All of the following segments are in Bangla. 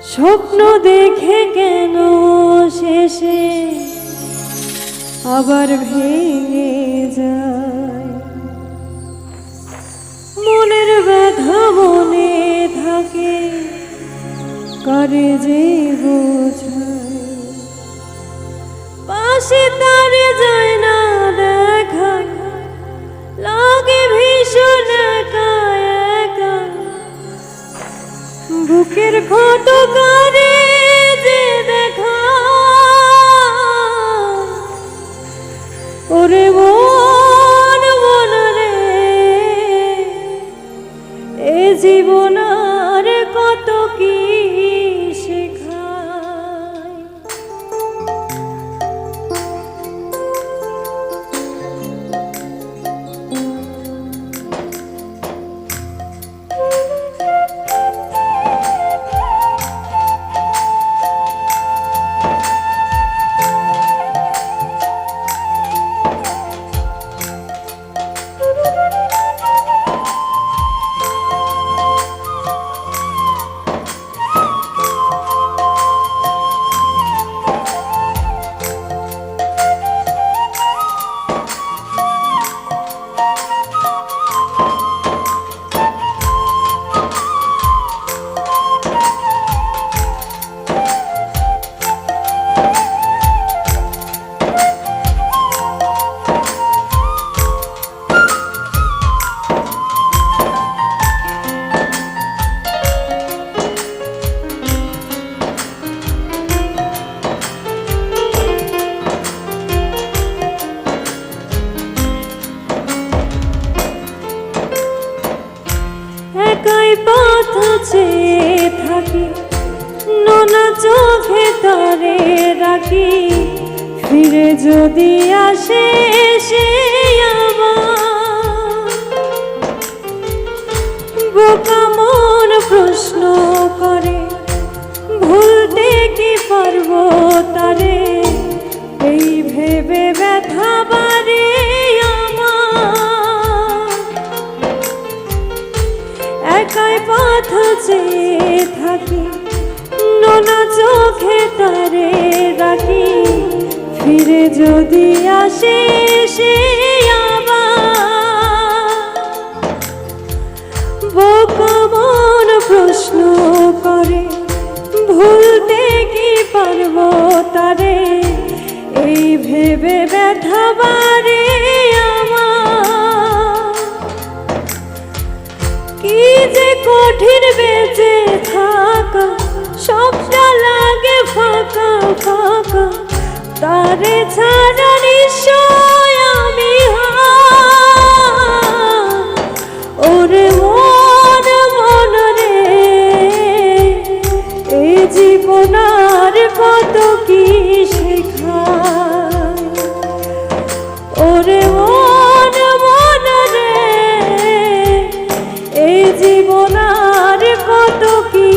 স্বপ্ন দেখে কেন শেষে আবার ভেঙে যায়, মনের ব্যথা মনে থাকে করে যে বোঝায়, পাশে তারে যায় না দেখা, লাগে ভীষণ একা একা, বুকের ক্ষত করে যে দেখা, ওরে মন মন রে, এ জীবন আর কত কি শেখায়। একাই পথ চেয়ে থাকি, নোনা চোখে তরে রাখি, ফিরে যদি আসে সে আমার, বোকা মন প্রশ্ন করে ভুলতে কি পারবো তারে, এই ভেবে ব্যথা বাড়ে আমার। একাই পথ চেয়ে থাকি, নোনা চোখে তারে রাখি, ফিরে যদি আসে সে আবার, বোকা মন প্রশ্ন করে ভুলতে কি পারবো তারে, এই ভেবে ব্যথা বাড়ে আমার। কি যে কঠিন বেঁচে থাকা, সবটা লাগে ফাঁকা ফাঁকা, তারে ছাড়া নিশ্চয় আমি হার। ওরে মন মন রে, এই জীবন আর কত কি শেখায়, ওরে মন মন রে, এই জীবন আর কত কি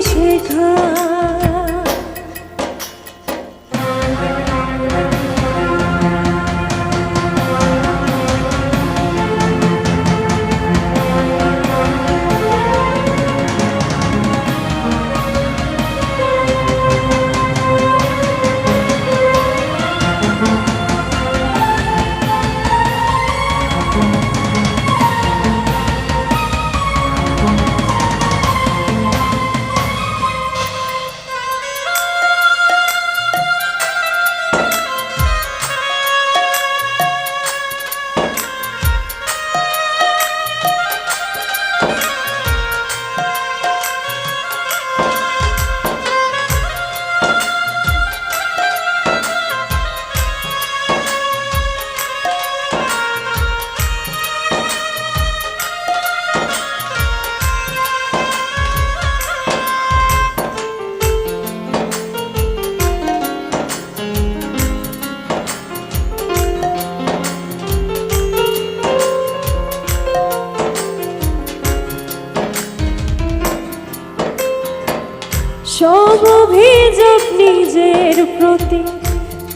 শেখায়। সব অভিযোগ নিজের প্রতি,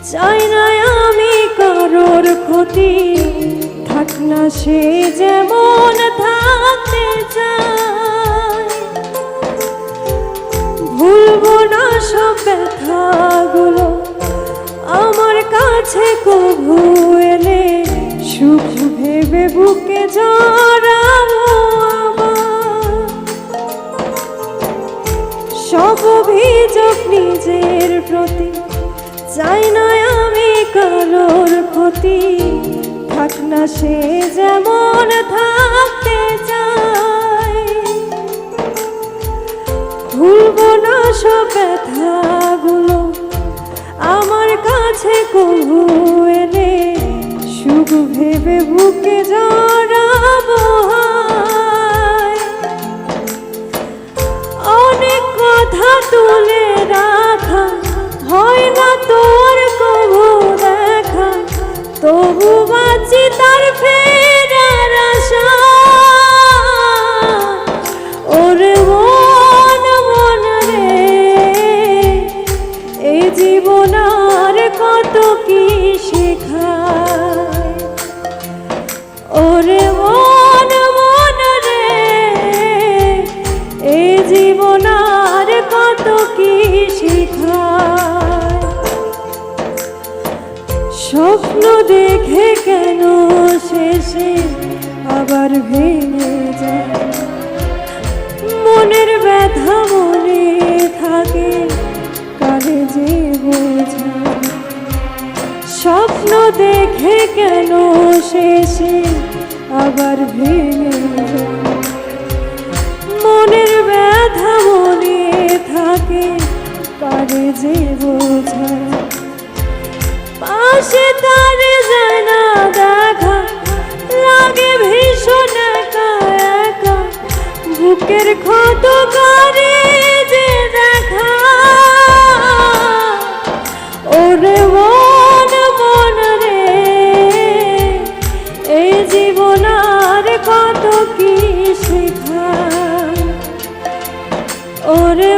চাই না আমি কারোর ক্ষতি, থাক না সে যেমন থাকতে চায়, ভুলব কাছে কভু এলে সুখ ভেবে বুকে জড়াবো আবার। সব অভিযোগ নিজের প্রতি, চাই না আমি কারোর ক্ষতি, থাক না সে যেমন থাকতে চায়। ভুলবো না সব ব্যথাগুলো, আমার কাছে কভু এলে সুখ ভেবে বুকে জড়াবো হায়। অনেক কথা তুলে রাখা হয় না তোর কভু দেখা, তবু বাঁচি তার ফেরার আশা। ওরে মন মন রে, এই জীবন আর কত কি শেখায়। ওরে মন মন রে, এই জীবন আর কত কি শেখায়। স্বপ্ন দেখে কেন শেষে আবার ভেঙে যায়, মনের ব্যথা মনে থাকে কারে যে বোঝায়। স্বপ্ন দেখে কেন শেষে আবার ভেঙে যায়, মনের ব্যথা মনে থাকে কারে যে বোঝায়। পাশে তারে যায় না দেখা, লাগে ভীষণ একা একা, বুকের ক্ষত করে যে দেখা। ওরে মন মন রে, এই জীবন আর কত কি শেখায়। ওরে